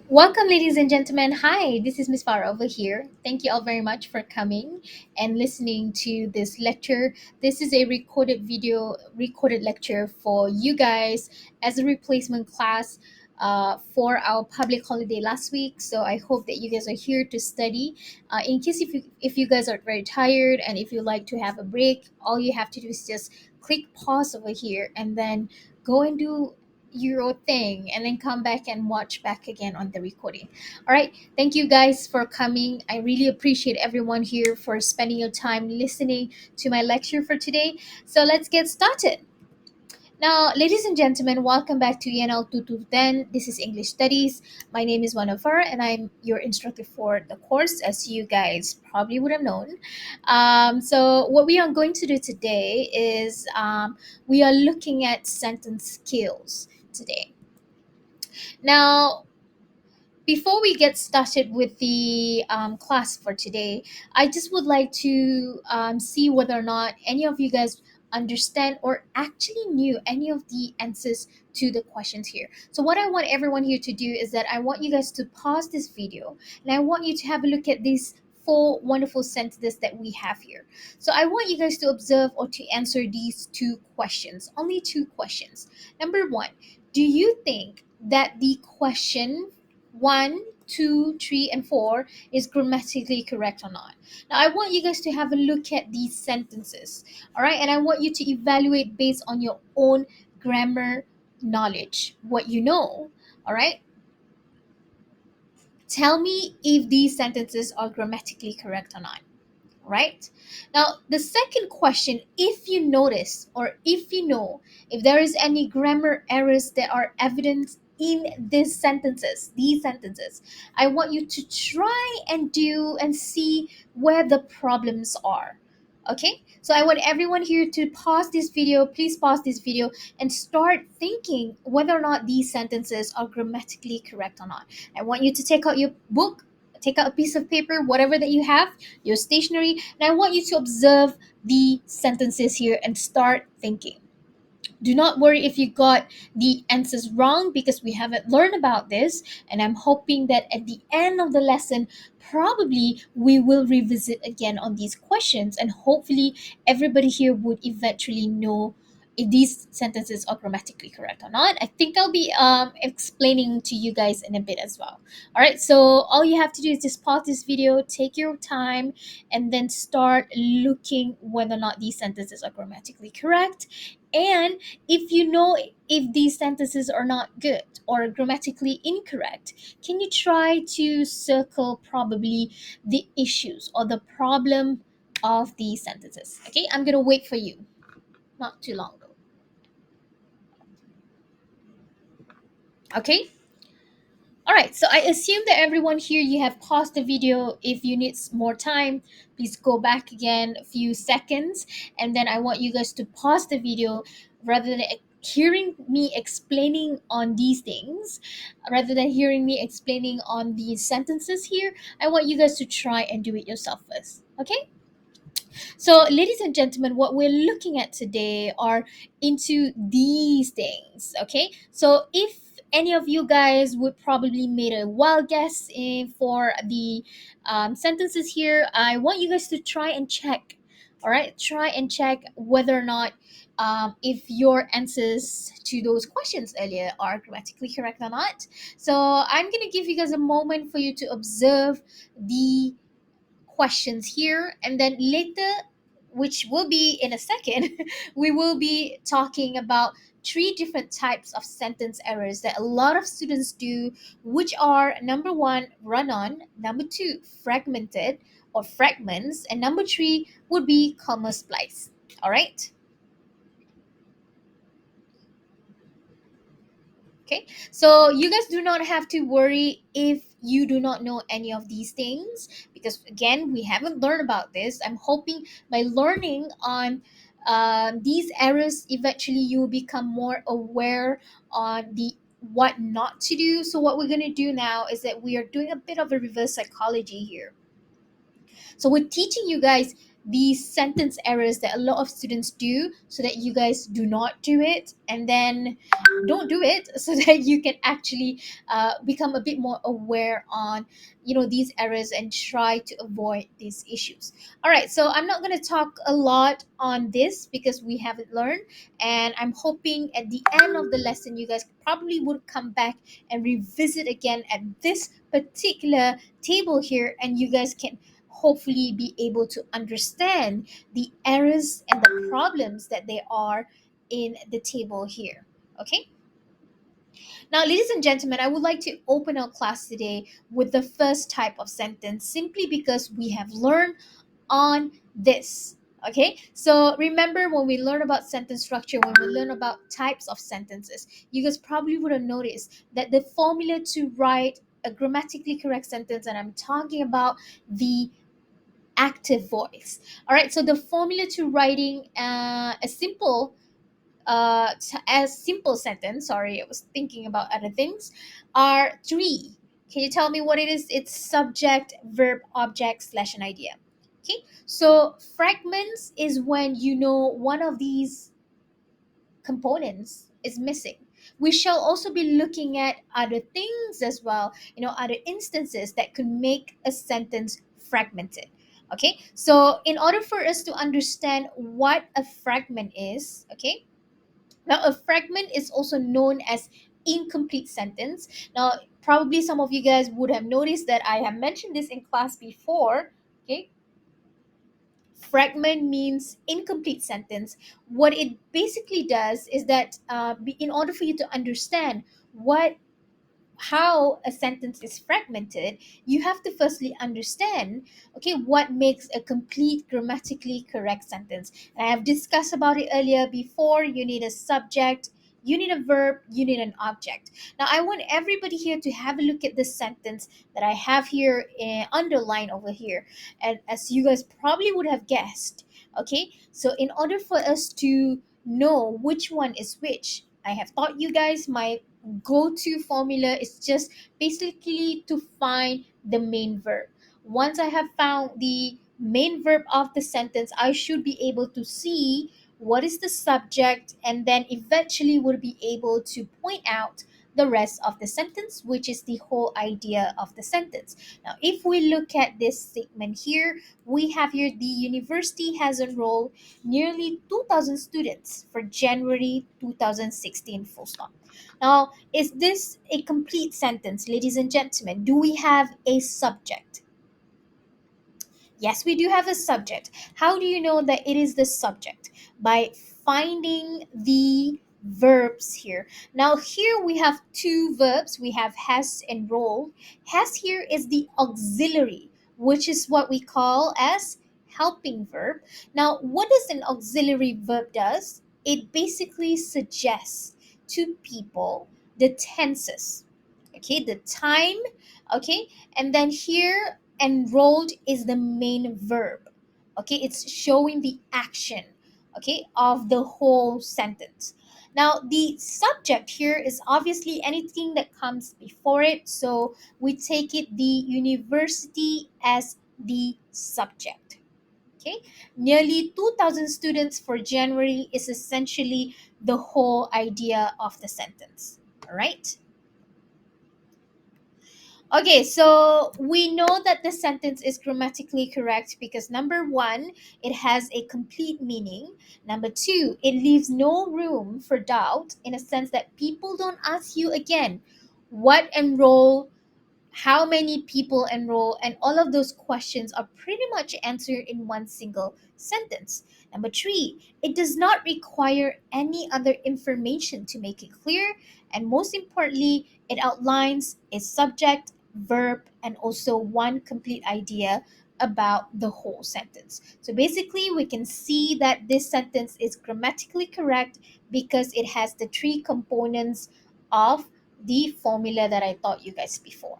Welcome, ladies and gentlemen. Hi, this is Miss Farah over here. Thank you all very much for coming and listening to this lecture. This is a recorded lecture for you guys as a replacement class for our public holiday last week. So I hope that you guys are here to study. In case if you guys are very tired and if you like to have a break, all you have to do is just click pause over here and then go and do your thing and then come back and watch back again on the recording. All right, thank you guys for coming. I really appreciate everyone here for spending your time listening to my lecture for today. So let's get started. Now, ladies and gentlemen, welcome back to ENL 2210. This is English Studies. My name is Wanafar and I'm your instructor for the course, as you guys probably would have known. So what we are going to do today is we are looking at sentence skills today. Now, before we get started with the class for today, I just would like to see whether or not any of you guys understand or actually knew any of the answers to the questions here. So, what I want everyone here to do is that I want you guys to pause this video and I want you to have a look at these four wonderful sentences that we have here. So, I want you guys to observe or to answer these two questions, only two questions. Number one, do you think that the question one, two, three, and four is grammatically correct or not? Now, I want you guys to have a look at these sentences, all right? And I want you to evaluate based on your own grammar knowledge, what you know, all right? Tell me if these sentences are grammatically correct or not. Right? Now, the second question, if you notice or if you know if there is any grammar errors that are evident in these sentences, I want you to try and do and see where the problems are. Okay? So I want everyone here to pause this video, please pause this video and start thinking whether or not these sentences are grammatically correct or not. I want you to take out your book, take out a piece of paper, whatever that you have, your stationery, and I want you to observe the sentences here and start thinking. Do not worry if you got the answers wrong because we haven't learned about this, and I'm hoping that at the end of the lesson, probably we will revisit again on these questions, and hopefully everybody here would eventually know if these sentences are grammatically correct or not. I think I'll be explaining to you guys in a bit as well. All right, so all you have to do is just pause this video, take your time, and then start looking whether or not these sentences are grammatically correct. And if you know if these sentences are not good or grammatically incorrect, can you try to circle probably the issues or the problem of these sentences? Okay, I'm gonna wait for you. Not too long though. Okay. All right, so I assume that everyone here, you have paused the video. If you need more time, please go back again a few seconds, and then I want you guys to pause the video rather than hearing me explaining on these things, rather than hearing me explaining on these sentences here. I want you guys to try and do it yourself first. Okay? So, ladies and gentlemen, what we're looking at today are into these things. Okay, so if any of you guys would probably made a wild guess for the sentences here, I want you guys to try and check. All right, try and check whether or not if your answers to those questions earlier are grammatically correct or not. So I'm gonna give you guys a moment for you to observe the questions here, and then later, which will be in a second, we will be talking about three different types of sentence errors that a lot of students do, which are number one, run-on, number two, fragmented or fragments, and number three would be comma splice. All right. Okay, so you guys do not have to worry if you do not know any of these things, because again, we haven't learned about this. I'm hoping by learning on these errors, eventually you will become more aware on the what not to do. So what we're going to do now is that we are doing a bit of a reverse psychology here. So we're teaching you guys these sentence errors that a lot of students do, so that you guys do not do it, and then don't do it so that you can actually become a bit more aware on these errors and try to avoid these issues. All right, so I'm not going to talk a lot on this because we haven't learned, and I'm hoping at the end of the lesson you guys probably would come back and revisit again at this particular table here, and you guys can hopefully be able to understand the errors and the problems that they are in the table here. Okay, now ladies and gentlemen, I would like to open our class today with the first type of sentence, simply because we have learned on this. Okay, so remember when we learn about sentence structure, when we learn about types of sentences, you guys probably would have noticed that the formula to write a grammatically correct sentence, and I'm talking about the active voice. All right, so the formula to writing a simple sentence, sorry, I was thinking about other things, are three. Can you tell me what it is? It's subject, verb, object slash an idea. Okay, so fragments is when one of these components is missing. We shall also be looking at other things as well, other instances that could make a sentence fragmented. Okay, so in order for us to understand what a fragment is, okay, now a fragment is also known as incomplete sentence. Now, probably some of you guys would have noticed that I have mentioned this in class before. Okay, fragment means incomplete sentence. What it basically does is that in order for you to understand what how a sentence is fragmented, you have to firstly understand, okay, what makes a complete grammatically correct sentence. And I have discussed about it earlier before. You need a subject, you need a verb, you need an object. Now, I want everybody here to have a look at this sentence that I have here underlined over here. And as you guys probably would have guessed, okay, so in order for us to know which one is which, I have taught you guys my go-to formula is just basically to find the main verb. Once I have found the main verb of the sentence, I should be able to see what is the subject, and then eventually would be able to point out the rest of the sentence, which is the whole idea of the sentence. Now, if we look at this statement here, we have here the university has enrolled nearly 2,000 students for January 2016, full stop. Now, is this a complete sentence, ladies and gentlemen? Do we have a subject? Yes, we do have a subject. How do you know that it is the subject? By finding the verbs here. Now, here we have two verbs. We have has and roll. Has here is the auxiliary, which is what we call as helping verb. Now, what does an auxiliary verb does? It basically suggests to people the tenses. Okay, the time, okay, and then here enrolled is the main verb. Okay, it's showing the action, okay, of the whole sentence. Now, the subject here is obviously anything that comes before it, so we take it the university as the subject. Okay, nearly 2,000 students for January is essentially the whole idea of the sentence. All right. Okay, so we know that the sentence is grammatically correct because number one, it has a complete meaning. Number two, it leaves no room for doubt in a sense that people don't ask you again what enroll, how many people enroll, and all of those questions are pretty much answered in one single sentence. Number three, it does not require any other information to make it clear. And most importantly, it outlines a subject, verb, and also one complete idea about the whole sentence. So basically, we can see that this sentence is grammatically correct because it has the three components of the formula that I taught you guys before.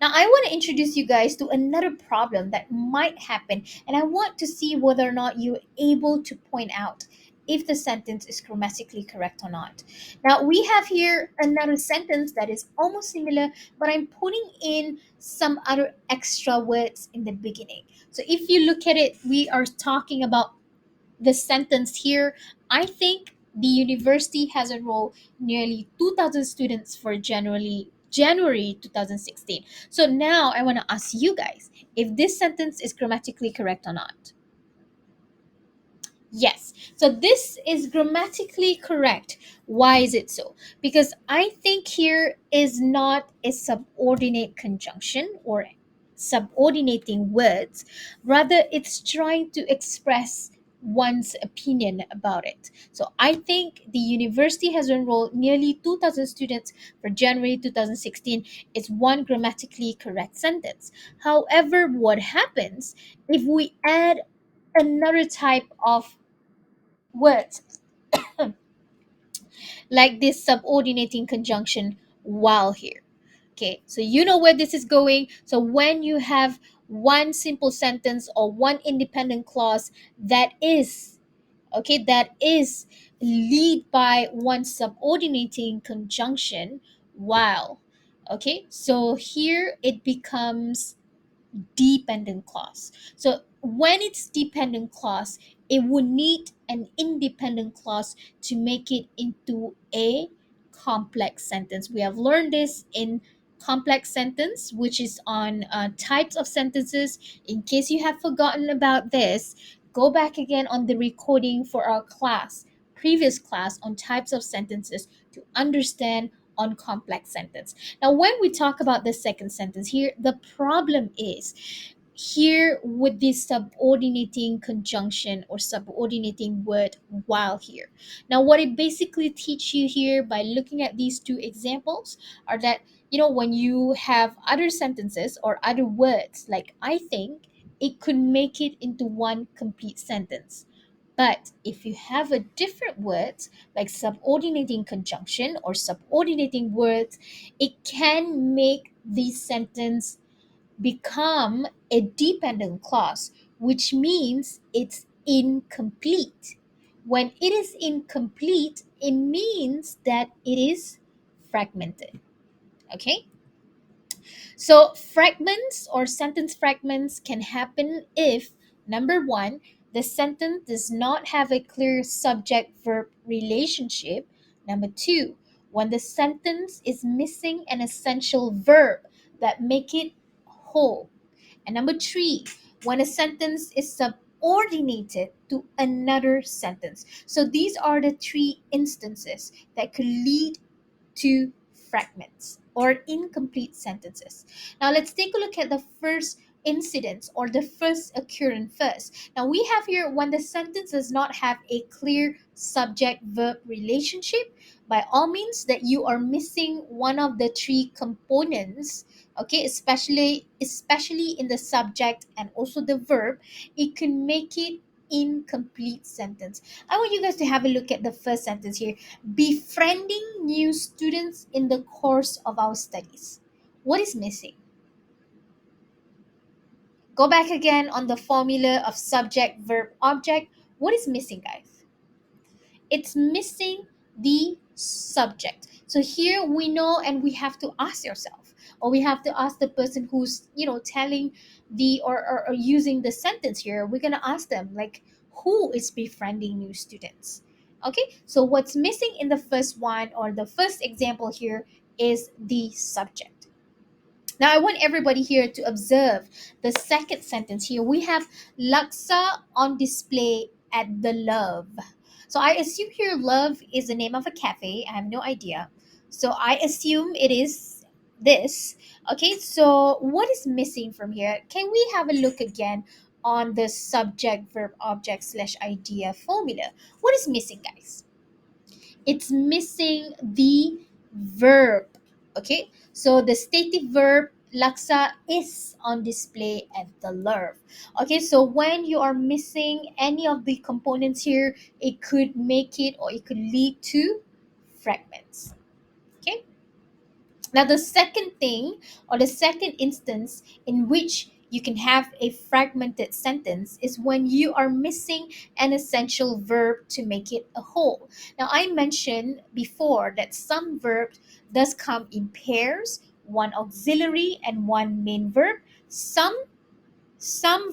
Now, I want to introduce you guys to another problem that might happen, and I want to see whether or not you're able to point out if the sentence is grammatically correct or not. Now, we have here another sentence that is almost similar, but I'm putting in some other extra words in the beginning. So if you look at it, we are talking about the sentence here. I think the university has enrolled nearly 2,000 students for January 2016. So now I want to ask you guys if this sentence is grammatically correct or not. Yes. So this is grammatically correct. Why is it so? Because I think here is not a subordinate conjunction or subordinating words. Rather, it's trying to express one's opinion about it. So I think the university has enrolled nearly 2,000 students for January 2016 is one grammatically correct sentence. However, what happens if we add another type of words like this subordinating conjunction while here? Okay, so you know where this is going. So when you have one simple sentence or one independent clause that is, okay, that is lead by one subordinating conjunction while, okay, so here it becomes dependent clause. So when it's dependent clause, it would need an independent clause to make it into a complex sentence. We have learned this in complex sentence, which is on types of sentences. In case you have forgotten about this, go back again on the recording for our previous class on types of sentences to understand on complex sentence. Now, when we talk about the second sentence here, the problem is here with this subordinating conjunction or subordinating word while here. Now, what it basically teach you here by looking at these two examples are that, when you have other sentences or other words like I think, it could make it into one complete sentence. But if you have a different words like subordinating conjunction or subordinating words, it can make the sentence become a dependent clause, which means it's incomplete. When it is incomplete, it means that it is fragmented. Okay? So, fragments or sentence fragments can happen if number one, the sentence does not have a clear subject verb relationship. Number two, when the sentence is missing an essential verb that make it whole. And number three, when a sentence is subordinated to another sentence. So these are the three instances that could lead to fragments or incomplete sentences. Now let's take a look at the first incidence or the first occurrence first. Now we have here when the sentence does not have a clear subject verb relationship, by all means that you are missing one of the three components, okay, especially in the subject and also the verb, it can make it incomplete sentence. I want you guys to have a look at the first sentence here. Befriending new students in the course of our studies. What is missing? Go back again on the formula of subject, verb, object. What is missing, guys? It's missing the subject. So here we know, and we have to ask yourself, or we have to ask the person who's telling the or using the sentence here. We're gonna ask them like, who is befriending new students? Okay, so what's missing in the first one or the first example here is the subject. Now, I want everybody here to observe the second sentence here. We have Laksa on display at the Love. So I assume here Love is the name of a cafe. I have no idea. So I assume it is this. Okay, so what is missing from here? Can we have a look again on the subject, verb, object slash idea formula? What is missing, guys? It's missing the verb. Okay, so the stative verb laksa is on display at the love. Okay, so when you are missing any of the components here, it could make it or it could lead to fragments. Okay, now the second thing or the second instance in which you can have a fragmented sentence is when you are missing an essential verb to make it a whole. Now, I mentioned before that some verbs does come in pairs, one auxiliary and one main verb. Some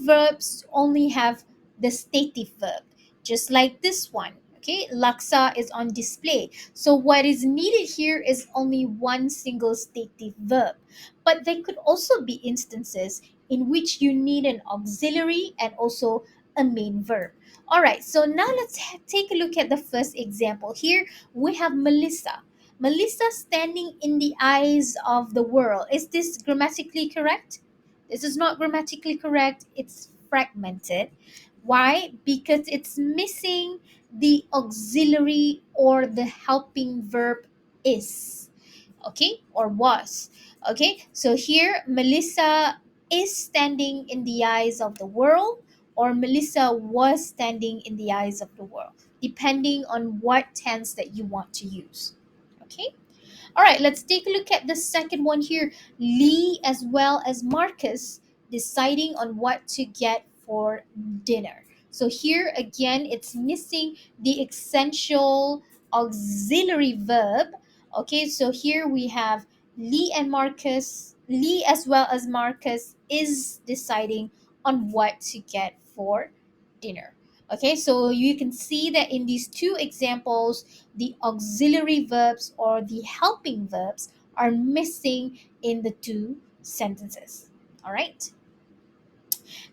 verbs only have the stative verb, just like this one. Okay, laksa is on display. So what is needed here is only one single stative verb. But there could also be instances in which you need an auxiliary and also a main verb. All right, so now let's take a look at the first example. Here we have Melissa. Melissa standing in the eyes of the world. Is this grammatically correct? This is not grammatically correct. It's fragmented. Why? Because it's missing the auxiliary or the helping verb is. Okay? Or was. Okay? So here, Melissa is standing in the eyes of the world, or Melissa was standing in the eyes of the world, depending on what tense that you want to use. Okay? All right, let's take a look at the second one here. Lee as well as Marcus deciding on what to get for dinner. So here again, it's missing the essential auxiliary verb. Okay, so here we have Lee and Marcus. Lee as well as Marcus is deciding on what to get for dinner. Okay, so you can see that in these two examples, the auxiliary verbs or the helping verbs are missing in the two sentences. All right.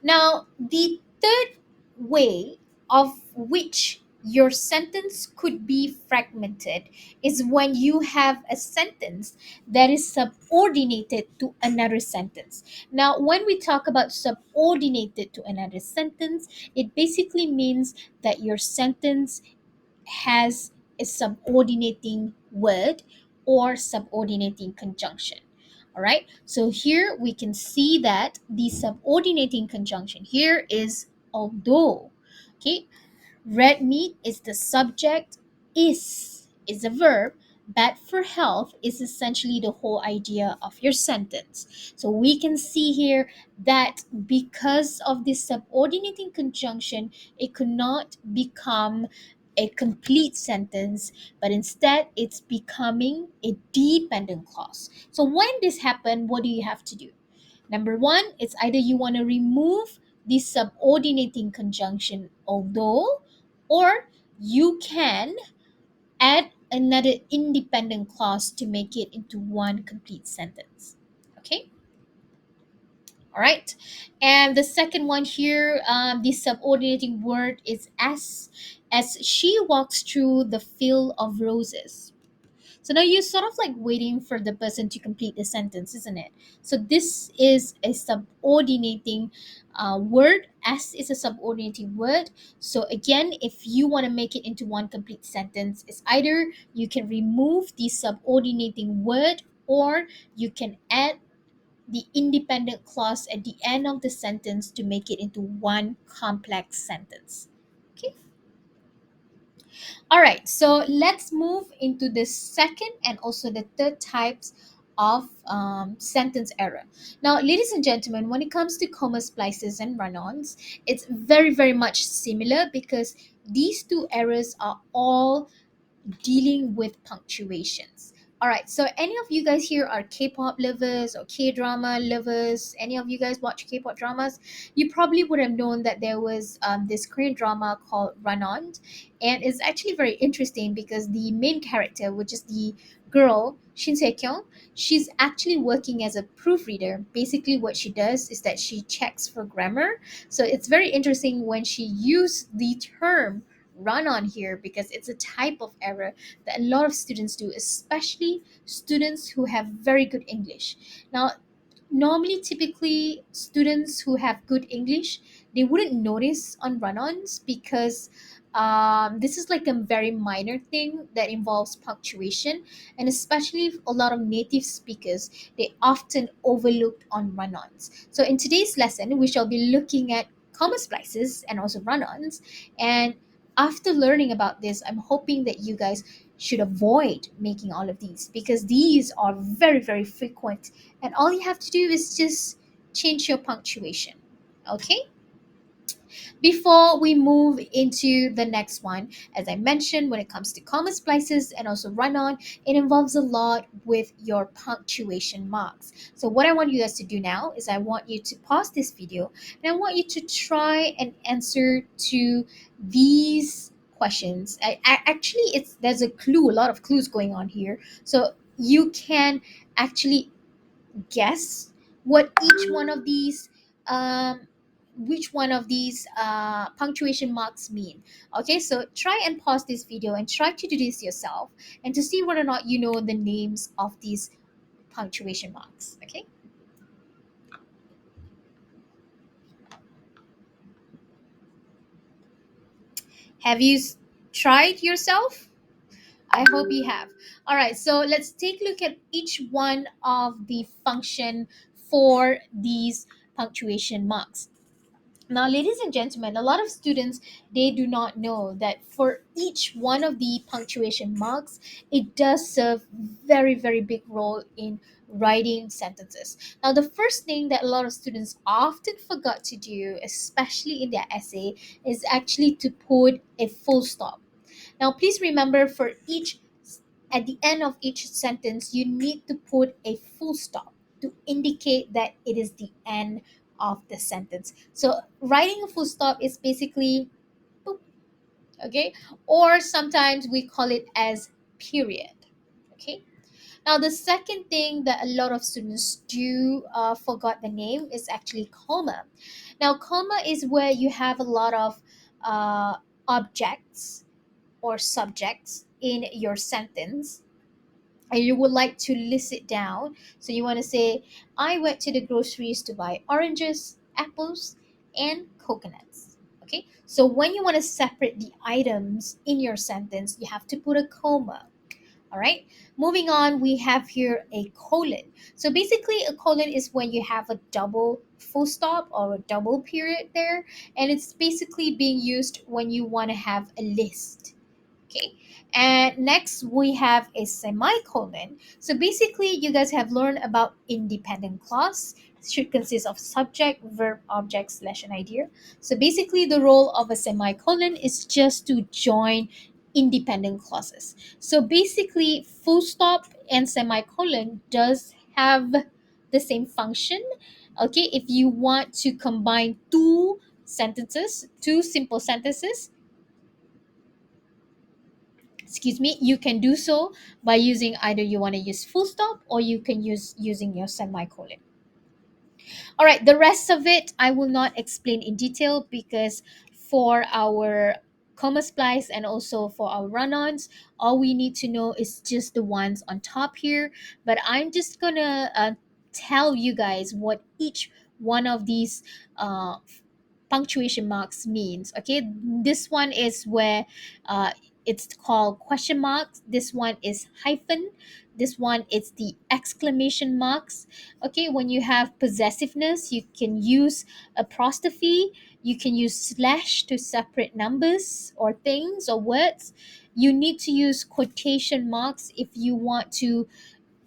Now, the third way of which your sentence could be fragmented is when you have a sentence that is subordinated to another sentence. Now, when we talk about subordinated to another sentence, it basically means that your sentence has a subordinating word or subordinating conjunction. All right. So here we can see that the subordinating conjunction here is although. Okay. Red meat is the subject, is a verb. Bad for health is essentially the whole idea of your sentence. So we can see here that because of this subordinating conjunction, it could not become a complete sentence, but instead it's becoming a dependent clause. So when this happens, what do you have to do? Number one, it's either you want to remove the subordinating conjunction although, or you can add another independent clause to make it into one complete sentence. Okay? All right. And the second one here, the subordinating word is as she walks through the field of roses. So now you're sort of like waiting for the person to complete the sentence, isn't it? So this is a subordinating word. As is a subordinating word. So again, if you want to make it into one complete sentence, it's either you can remove the subordinating word or you can add the independent clause at the end of the sentence to make it into one complex sentence. Okay. All right, so let's move into the second and also the third types of sentence error. Now, ladies and gentlemen, when it comes to comma splices and run-ons, it's very, very much similar because these two errors are all dealing with punctuations. All right, so any of you guys here are K-pop lovers or K-drama lovers? Any of you guys watch K-pop dramas? You probably would have known that there was this Korean drama called Run-Ons, and it's actually very interesting because the main character, which is the girl Shin Se-kyung, she's actually working as a proofreader. Basically, what she does is that she checks for grammar. So it's very interesting when she used the term run on here because it's a type of error that a lot of students do, especially students who have very good English. Now, normally, typically, students who have good English, they wouldn't notice on run-ons because this is like a very minor thing that involves punctuation, and especially a lot of native speakers, they often overlooked on run-ons. So in today's lesson, we shall be looking at comma splices and also run-ons, and after learning about this, I'm hoping that you guys should avoid making all of these because these are very, very frequent. And all you have to do is just change your punctuation. Okay, before we move into the next one, as I mentioned, when it comes to comma splices and also run on, it involves a lot with your punctuation marks. So, what I want you guys to do now is I want you to pause this video and I want you to try and answer to these questions. Actually, it's there's a clue, a lot of clues going on here. So, you can actually guess what each one of these um, which one of these punctuation marks mean. Okay, so try and pause this video and try to do this yourself and to see whether or not you know the names of these punctuation marks. Okay, have you tried yourself? I hope you have. All right, so let's take a look at each one of the function for these punctuation marks. Now, ladies and gentlemen, a lot of students, they do not know that for each one of the punctuation marks, it does serve very, very big role in writing sentences. Now, the first thing that a lot of students often forgot to do, especially in their essay, is actually to put a full stop. Now, please remember for each at the end of each sentence, you need to put a full stop to indicate that it is the end of the sentence. So, writing a full stop is basically boop, okay? Or sometimes we call it as period, okay? Now, the second thing that a lot of students do forgot the name is actually comma. Now, comma is where you have a lot of objects or subjects in your sentence and you would like to list it down. So you want to say, I went to the groceries to buy oranges, apples, and coconuts. Okay, so when you want to separate the items in your sentence, you have to put a comma. All right, moving on, we have here a colon. So basically, a colon is when you have a double full stop or a double period there, and it's basically being used when you want to have a list. Okay. And next we have a semicolon. So basically you guys have learned about independent clause. It should consist of subject, verb, object, slash an idea. So basically the role of a semicolon is just to join independent clauses. So basically full stop and semicolon does have the same function. Okay, if you want to combine two sentences, two simple sentences, excuse me, you can do so by using either you want to use full stop or you can use using your semicolon. All right, the rest of it I will not explain in detail because for our comma splice and also for our run-ons, all we need to know is just the ones on top here. But I'm just gonna tell you guys what each one of these uh, punctuation marks means. Okay, this one is where it's called question marks. This one is hyphen. This one is the exclamation marks. Okay, when you have possessiveness, you can use apostrophe, you can use slash to separate numbers or things or words. You need to use quotation marks if you want to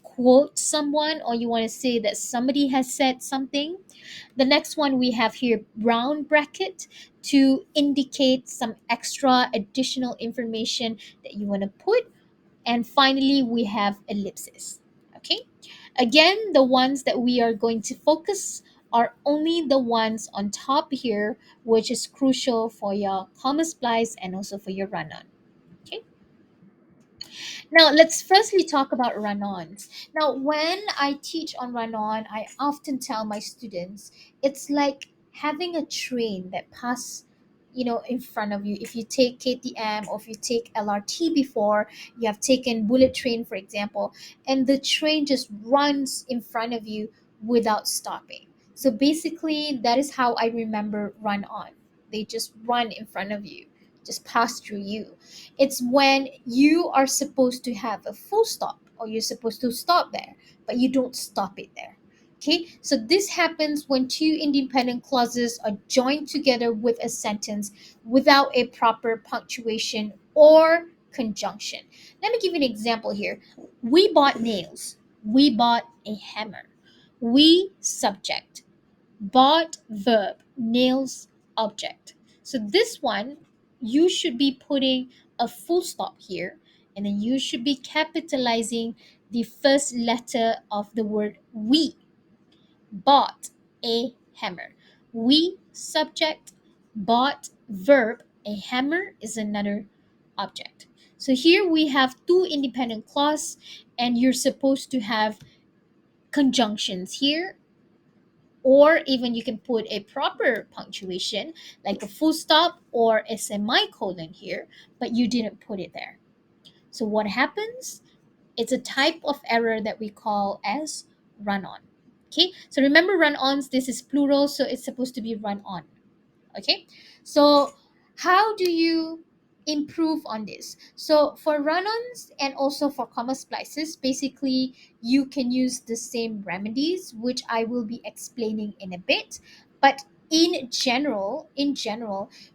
quote someone or you want to say that somebody has said something. The next one we have here round bracket to indicate some extra additional information that you want to put. And finally, we have ellipsis. Okay. Again, the ones that we are going to focus are only the ones on top here, which is crucial for your comma splice and also for your run-on. Okay. Now, let's firstly talk about run-ons. Now, when I teach on run-on, I often tell my students it's like having a train that pass, in front of you. If you take KTM or if you take LRT before, you have taken bullet train, for example, and the train just runs in front of you without stopping. So basically, that is how I remember run-on. They just run in front of you, just pass through you. It's when you are supposed to have a full stop or you're supposed to stop there, but you don't stop it there. Okay, so this happens when two independent clauses are joined together with a sentence without a proper punctuation or conjunction. Let me give you an example here. We bought nails. We bought a hammer. We subject. Bought verb, nails object. So this one, you should be putting a full stop here, and then you should be capitalizing the first letter of the word we. Bought a hammer. We subject, bought verb, a hammer is another object. So here we have two independent clause, and you're supposed to have conjunctions here, or even you can put a proper punctuation like a full stop or a semicolon here, but you didn't put it there. So what happens? It's a type of error that we call as run-on. Okay, so remember run-ons, this is plural, so it's supposed to be run-on. Okay, so how do you improve on this? So for run-ons and also for comma splices, basically you can use the same remedies, which I will be explaining in a bit. But in general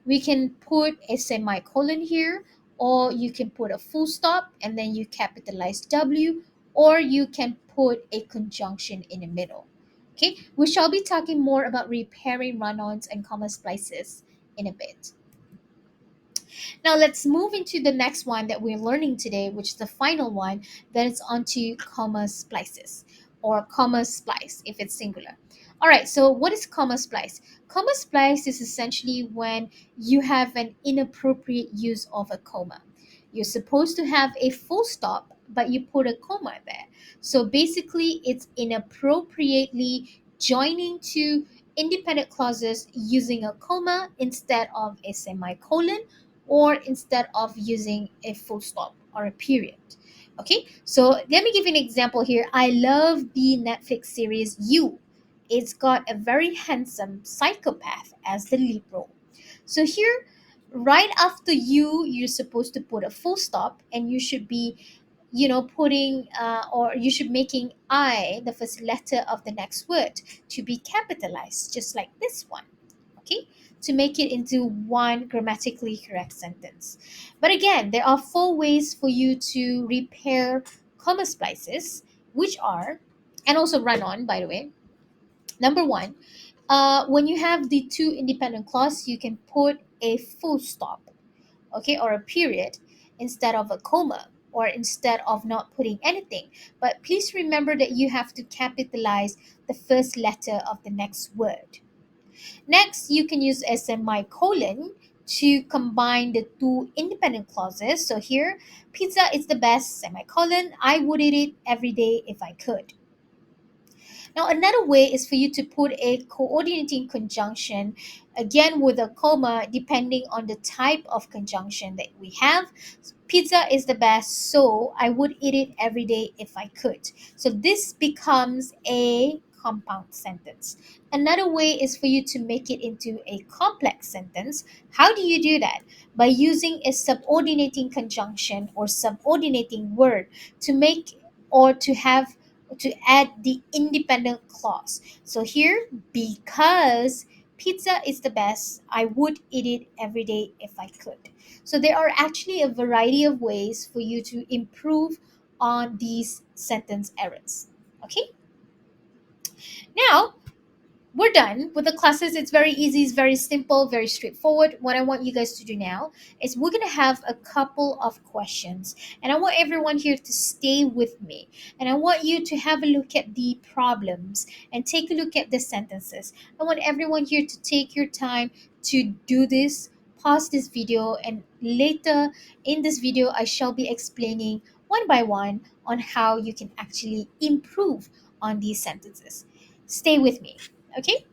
we can put a semicolon here, or you can put a full stop and then you capitalize w, or you can put a conjunction in the middle. Okay, we shall be talking more about repairing run-ons and comma splices in a bit. Now let's move into the next one that we're learning today, which is the final one, that is onto comma splices or comma splice if it's singular. All right, so what is comma splice? Comma splice is essentially when you have an inappropriate use of a comma. You're supposed to have a full stop, but you put a comma there. So basically, it's inappropriately joining two independent clauses using a comma instead of a semicolon, or instead of using a full stop or a period. Okay, so let me give you an example here. I love the Netflix series You. It's got a very handsome psychopath as the lead role. So here, right after you, you're supposed to put a full stop, and you should be, putting or you should making I the first letter of the next word to be capitalized, just like this one. Okay, to make it into one grammatically correct sentence. But again, there are four ways for you to repair comma splices, which are, and also run on, by the way. Number one, when you have the two independent clause, you can put a full stop, okay, or a period instead of a comma, or instead of not putting anything. But please remember that you have to capitalize the first letter of the next word. Next, you can use a semicolon to combine the two independent clauses. So here, pizza is the best, semicolon, I would eat it every day if I could. Now, another way is for you to put a coordinating conjunction, again with a comma, depending on the type of conjunction that we have. Pizza is the best, so I would eat it every day if I could. So this becomes a compound sentence. Another way is for you to make it into a complex sentence. How do you do that? By using a subordinating conjunction or subordinating word to make, or to have, to add the independent clause. So here, because pizza is the best, I would eat it every day if I could. So there are actually a variety of ways for you to improve on these sentence errors. Okay? Now, we're done with the classes. It's very easy, it's very simple, very straightforward. What I want you guys to do now is we're going to have a couple of questions, and I want everyone here to stay with me, and I want you to have a look at the problems and take a look at the sentences. I want everyone here to take your time to do this. Pause this video, and later in this video I shall be explaining one by one on how you can actually improve on these sentences. Stay with me. Okay.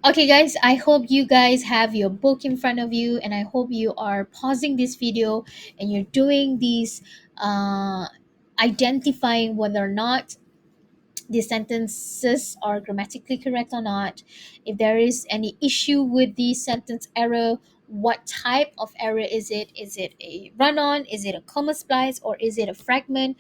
Okay, guys, I hope you guys have your book in front of you, and I hope you are pausing this video and you're doing these, identifying whether or not the sentences are grammatically correct or not. If there is any issue with the sentence error, what type of error is it? Is it a run on? Is it a comma splice? Or is it a fragment?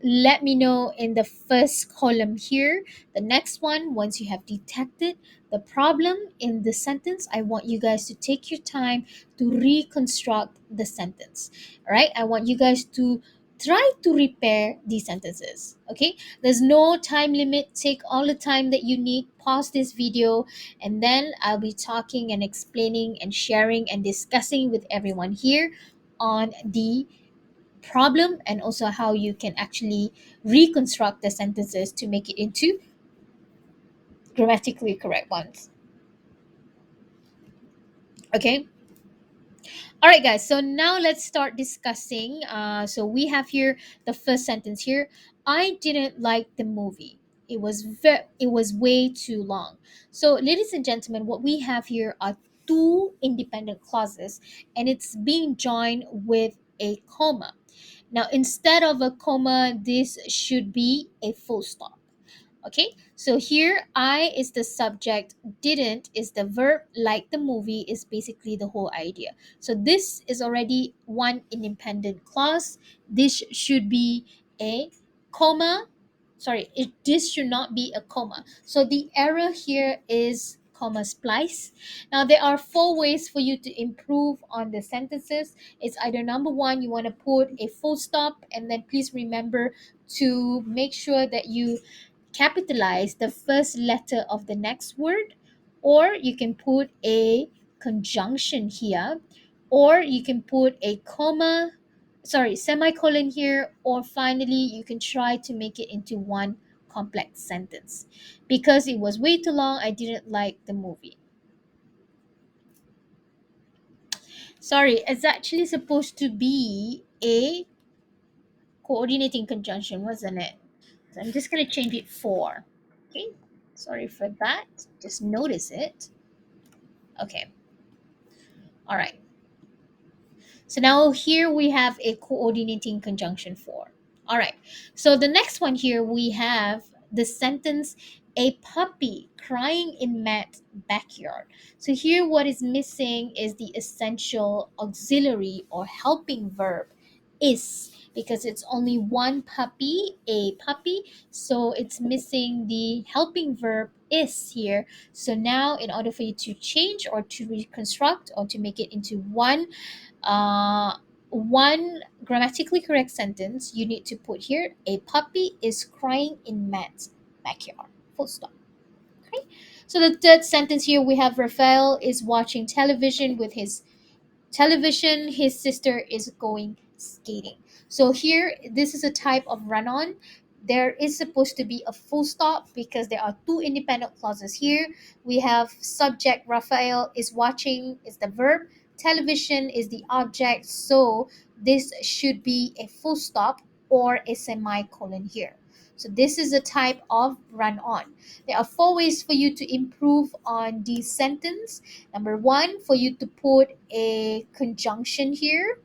let me know in the first column here. The next one, once you have detected the problem in the sentence, I want you guys to take your time to reconstruct the sentence. All right, I want you guys to try to repair these sentences. Okay, there's no time limit. Take all the time that you need. Pause this video, and then I'll be talking and explaining and sharing and discussing with everyone here on the problem and also how you can actually reconstruct the sentences to make it into grammatically correct ones. Okay. All right, guys. So now let's start discussing. So we have here the first sentence here. I didn't like the movie. It was way too long. So, ladies and gentlemen, what we have here are two independent clauses, and it's being joined with a comma. Now, instead of a comma, this should be a full stop. Okay, so here I is the subject, didn't is the verb, like the movie is basically the whole idea. So this is already one independent clause. This should be a comma. Sorry, this should not be a comma. So the error here is comma splice. Now there are four ways for you to improve on the sentences. It's either number one, you want to put a full stop, and then please remember to make sure that you capitalize the first letter of the next word, or you can put a conjunction here, or you can put a comma, sorry, semicolon here, or finally you can try to make it into one complex sentence. Because it was way too long, I didn't like the movie. Sorry, it's actually supposed to be a coordinating conjunction, wasn't it? So I'm just going to change it for. Okay. Sorry for that. Just notice it. Okay. All right. So now here we have a coordinating conjunction for. All right. So the next one here we have the sentence a puppy crying in Matt's backyard. So here what is missing is the essential auxiliary or helping verb is, because it's only one puppy, a puppy, so it's missing the helping verb is here. So now in order for you to change or to reconstruct or to make it into uh, one grammatically correct sentence, you need to put here a puppy is crying in Matt's backyard. Full stop. Okay. So the third sentence here we have Raphael is watching television with his television, his sister is going skating. So here, this is a type of run on. There is supposed to be a full stop because there are two independent clauses here. We have subject Raphael is watching is the verb, television is the object. So this should be a full stop or a semicolon here. So this is a type of run on. There are four ways for you to improve on the sentence. Number one, for you to put a conjunction here.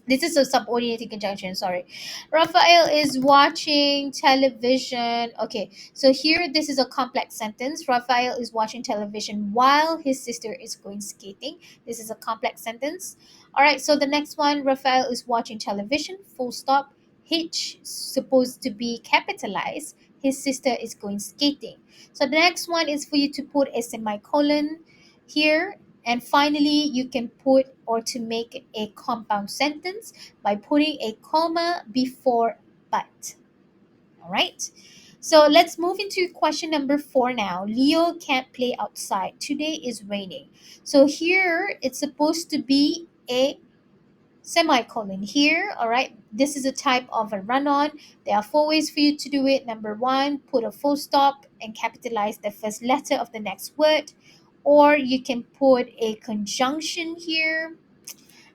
This is a subordinating conjunction, sorry. Raphael is watching television. Okay, so here this is a complex sentence. Raphael is watching television while his sister is going skating. This is a complex sentence. All right, so the next one, Raphael is watching television, full stop. H supposed to be capitalized. His sister is going skating. So the next one is for you to put a semicolon here, and finally, you can put or to make a compound sentence by putting a comma before but. All right. So let's move into question number four now. Leo can't play outside. Today is raining. So here it's supposed to be a semicolon here. All right, this is a type of a run-on. There are four ways for you to do it. Number one, put a full stop and capitalize the first letter of the next word, or you can put a conjunction here.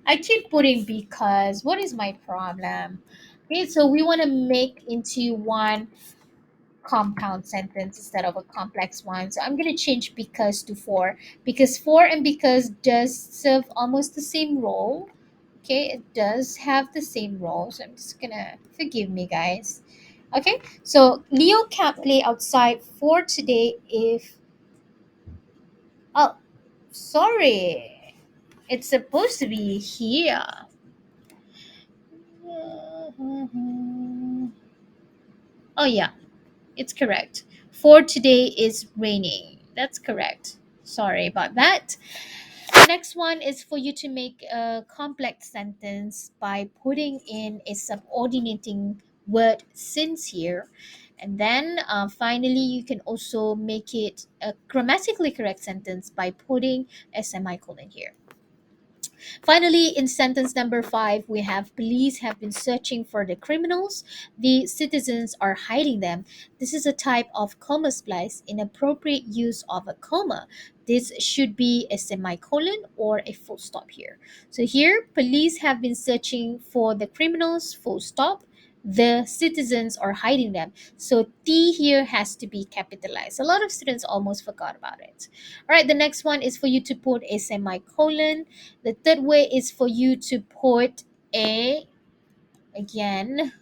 I keep putting because. What is my problem? Okay, so we want to make into one compound sentence instead of a complex one. So I'm going to change because to for, because for and because does serve almost the same role. Okay, it does have the same role. So I'm just gonna, forgive me, guys. Okay, so Leo can't play outside for today if, oh, sorry, it's supposed to be here. Oh, yeah, it's correct. For today is raining. That's correct. Sorry about that. The next one is for you to make a complex sentence by putting in a subordinating word since here. And then finally, you can also make it a grammatically correct sentence by putting a semicolon here. Finally, in sentence number five, we have police have been searching for the criminals. The citizens are hiding them. This is a type of comma splice, inappropriate use of a comma. This should be a semicolon or a full stop here. So here, police have been searching for the criminals, full stop. The citizens are hiding them. So T here has to be capitalized. A lot of students almost forgot about it. All right, the next one is for you to put a semicolon. The third way is for you to put a, again,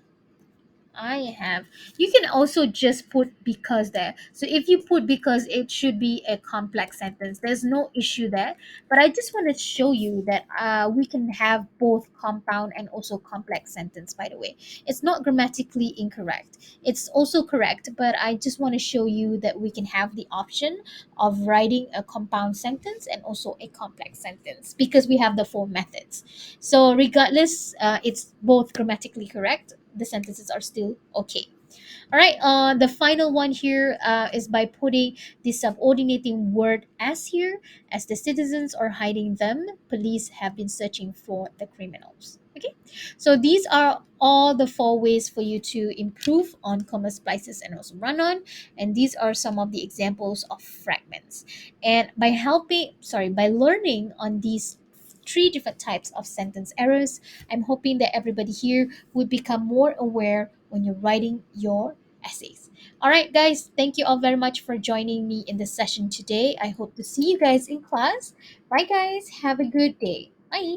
I have. You can also just put because there. So if you put because, it should be a complex sentence. There's no issue there. But I just want to show you that we can have both compound and also complex sentence, by the way. It's not grammatically incorrect. It's also correct, but I just want to show you that we can have the option of writing a compound sentence and also a complex sentence because we have the four methods. So regardless, it's both grammatically correct. The sentences are still okay. All right. The final one here is by putting the subordinating word as here, as the citizens are hiding them. Police have been searching for the criminals. Okay. So these are all the four ways for you to improve on comma splices and also run-on. And these are some of the examples of fragments. And by learning on these three different types of sentence errors, I'm hoping that everybody here would become more aware when you're writing your essays. All right, guys, thank you all very much for joining me in the session today. I hope to see you guys in class. Bye, guys. Have a good day. Bye.